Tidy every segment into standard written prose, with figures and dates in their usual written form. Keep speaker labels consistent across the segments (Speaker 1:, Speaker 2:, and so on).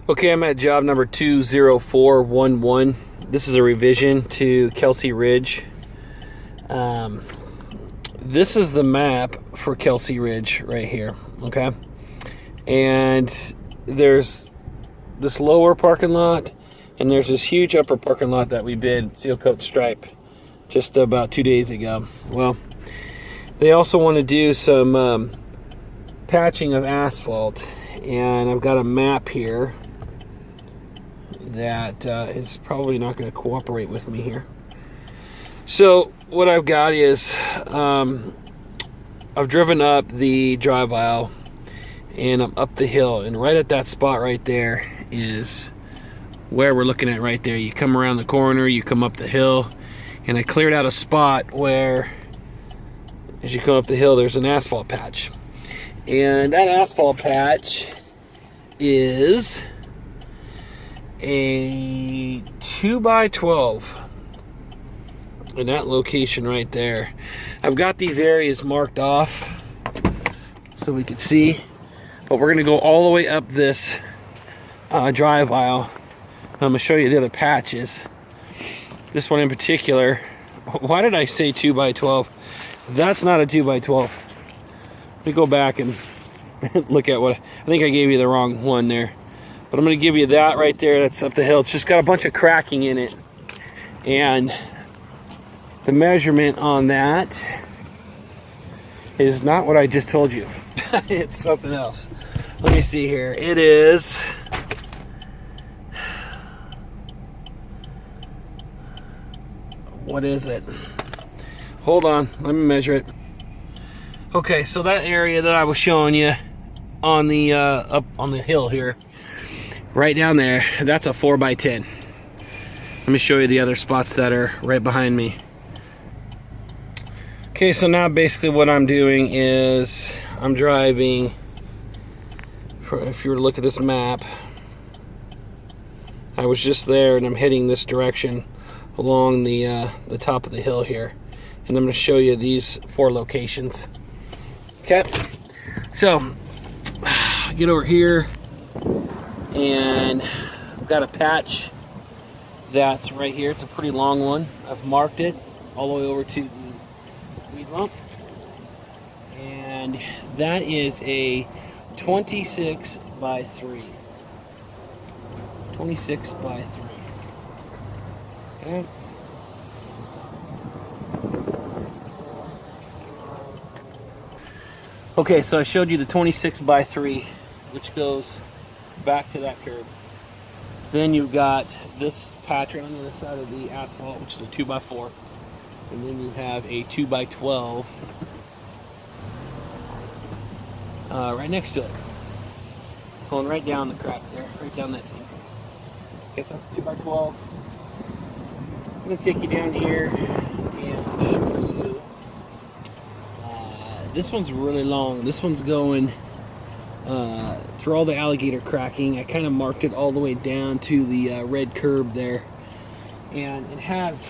Speaker 1: Okay, I'm at job number 20411. This is a revision to Kelsey Ridge. This is the map for Kelsey Ridge right here, okay? And there's this lower parking lot, and there's this huge upper parking lot that we bid seal coat stripe just about 2 days ago. Well, they also want to do some patching of asphalt, and I've got a map here that is probably not going to cooperate with me here. So what I've got is I've driven up the drive aisle and I'm up the hill, and right at that spot right there is where we're looking at right there. You come around the corner, you come up the hill, and I cleared out a spot where as you come up the hill there's an asphalt patch, and that asphalt patch is a 2x12 in that location right there. I've got these areas marked off so we can see, but we're gonna go all the way up this drive aisle. I'm gonna show you the other patches. This one in particular, why did I say 2x12? That's not a 2x12. Let me go back and look at what I think I gave you the wrong one there. But I'm going to give you that right there. That's up the hill. It's just got a bunch of cracking in it. And the measurement on that is not what I just told you. It's something else. Let me see here. It is... what is it? Hold on. Let me measure it. Okay, so that area that I was showing you on the up on the hill here, right down there, that's a 4x10. Let me show you the other spots that are right behind me. Okay, so now basically what I'm doing is I'm driving, if you were to look at this map, I was just there and I'm heading this direction along the top of the hill here. And I'm going to show you these 4 locations. Okay, so get over here, and I've got a patch that's right here. It's a pretty long one. I've marked it all the way over to the speed bump, and that is a 26x3. 26x3. Okay. Okay, so I showed you the 26x3, which goes back to that curb. Then you've got this patch right on the other side of the asphalt, which is a 2x4. And then you have a 2x12 right next to it. Going right down the crack there, right down that seam. Okay, so that's 2x12. I'm going to take you down here and show you. This one's really long. This one's going through all the alligator cracking. I kind of marked it all the way down to the red curb there. And it has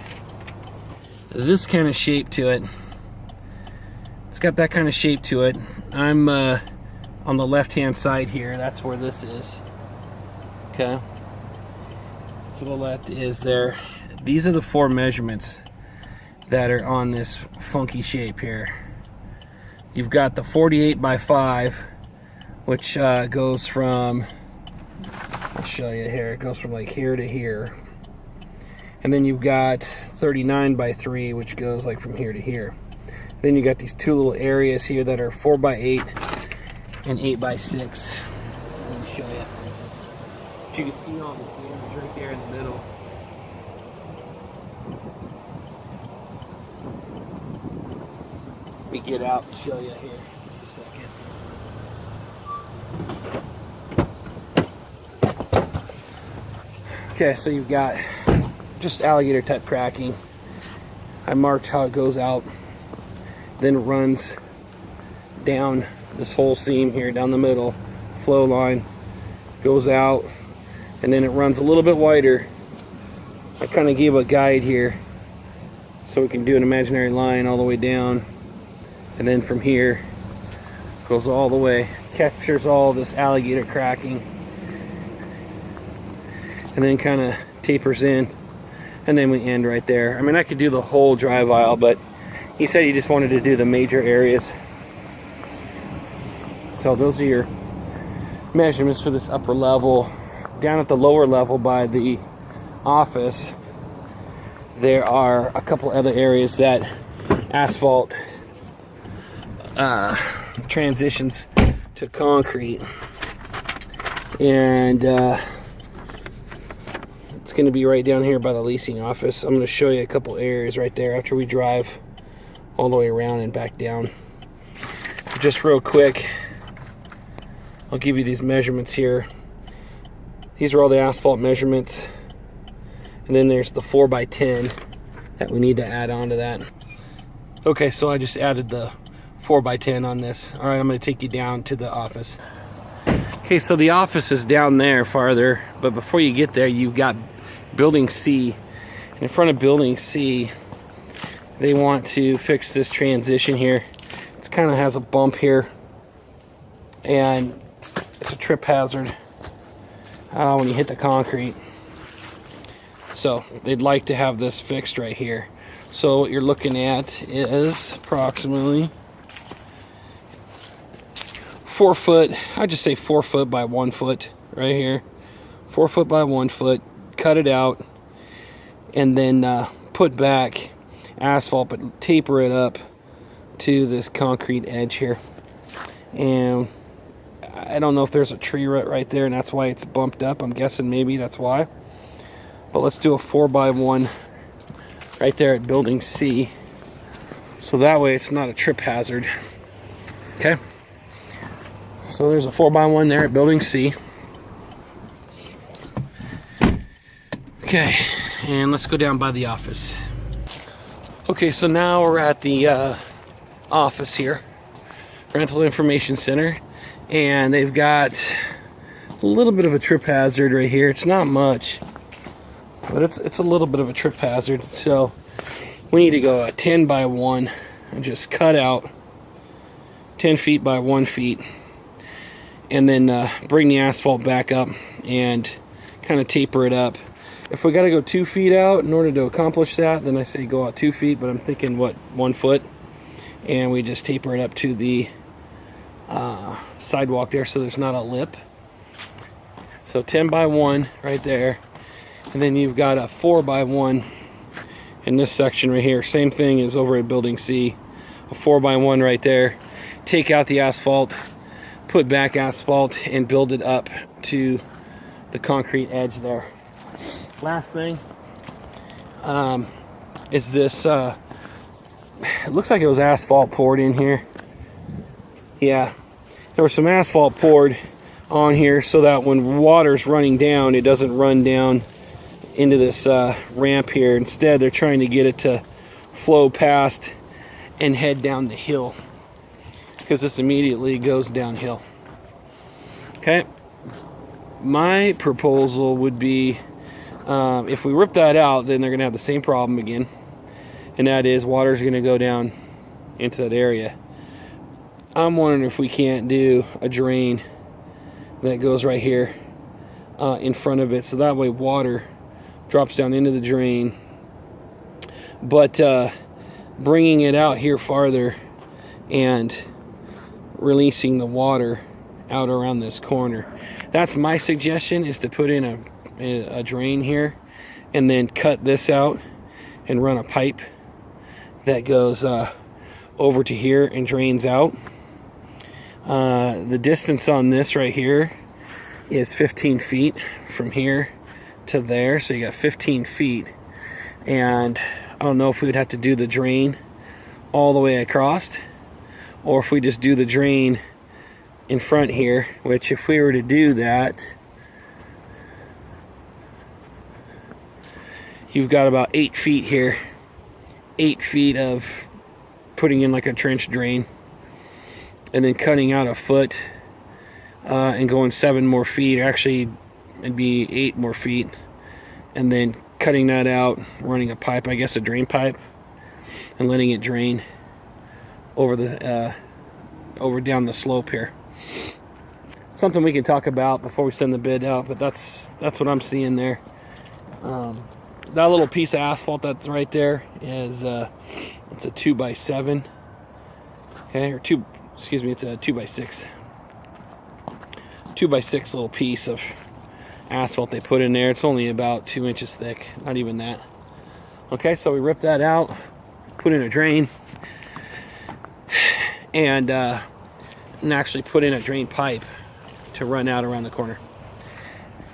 Speaker 1: this kind of shape to it. It's got that kind of shape to it. I'm on the left-hand side here. That's where this is. Okay. So all that is there. These are the 4 measurements that are on this funky shape here. You've got the 48x5, which goes from, I'll show you here, it goes from like here to here. And then you've got 39x3, which goes like from here to here. Then you got these 2 little areas here that are 4x8 and 8x6. Let me show you. But you can see all the cameras right there in the middle. Let me get out and show you here just a second. Okay, so you've got just alligator type cracking. I marked how it goes out, then it runs down this whole seam here, down the middle, flow line, goes out, and then it runs a little bit wider. I kind of gave a guide here so we can do an imaginary line all the way down. And then from here, goes all the way, captures all this alligator cracking. and then kind of tapers in, and then we end right there. I mean, I could do the whole drive aisle, but he said he just wanted to do the major areas. So those are your measurements for this upper level. Down at the lower level by the office, there are a couple other areas that asphalt transitions to concrete, and it's going to be right down here by the leasing office. I'm going to show you a couple areas right there after we drive all the way around and back down. Just real quick, I'll give you these measurements here. These are all the asphalt measurements, and then there's the 4x10 that we need to add on to that. Okay, so I just added the 4x10 on this. All right, I'm going to take you down to the office. Okay, so the office is down there farther, but before you get there, you've got building C. In front of building C, they want to fix this transition here. It kind of has a bump here, and it's a trip hazard when you hit the concrete. So they'd like to have this fixed right here. So what you're looking at is approximately 4 foot. I'd just say 4 foot by 1 foot right here. 4 foot by 1 foot. Cut it out, and then put back asphalt, but taper it up to this concrete edge here. And I don't know if there's a tree right there, and that's why it's bumped up. I'm guessing maybe that's why. But let's do a 4x1 right there at building C, so that way it's not a trip hazard. Okay, so there's a 4x1 there at building C. Okay, and let's go down by the office. Okay, so now we're at the office here, Rental Information Center, and they've got a little bit of a trip hazard right here. It's not much, but it's a little bit of a trip hazard. So we need to go a 10x1 and just cut out 10 feet by 1 feet, and then bring the asphalt back up and kind of taper it up. If we got to go 2 feet out in order to accomplish that, then I say go out 2 feet, but I'm thinking, what, 1 foot? And we just taper it up to the sidewalk there so there's not a lip. So 10x1 right there. And then you've got a 4x1 in this section right here. Same thing as over at building C. A 4x1 right there. Take out the asphalt, put back asphalt, and build it up to the concrete edge there. Last thing is this. It looks like it was asphalt poured in here. Yeah, there was some asphalt poured on here so that when water's running down, it doesn't run down into this ramp here. Instead, they're trying to get it to flow past and head down the hill, because this immediately goes downhill. Okay, my proposal would be, if we rip that out, then they're going to have the same problem again, and that is water's going to go down into that area. I'm wondering if we can't do a drain that goes right here in front of it, so that way water drops down into the drain, but bringing it out here farther and releasing the water out around this corner. That's my suggestion, is to put in a drain here and then cut this out and run a pipe that goes over to here and drains out. The distance on this right here is 15 feet from here to there, so you got 15 feet, and I don't know if we would have to do the drain all the way across, or if we just do the drain in front here, which if we were to do that, you've got about 8 feet here, 8 feet of putting in like a trench drain, and then cutting out a foot and going 7 more feet. Actually, it'd be 8 more feet, and then cutting that out, running a pipe, I guess a drain pipe, and letting it drain over the over down the slope here. something we can talk about before we send the bid out, but that's what I'm seeing there. That little piece of asphalt that's right there is it's a 2x7. Okay, or it's a 2x6. 2x6 little piece of asphalt they put in there. It's only about 2 inches thick, not even that. Okay, so we ripped that out, put in a drain, and actually put in a drain pipe to run out around the corner.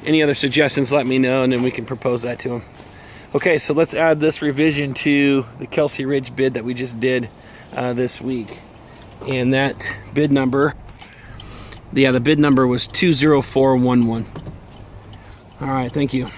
Speaker 1: Any other suggestions, let me know, and then we can propose that to them. Okay, so let's add this revision to the Kelsey Ridge bid that we just did this week. And that bid number, the bid number was 20411. All right, thank you.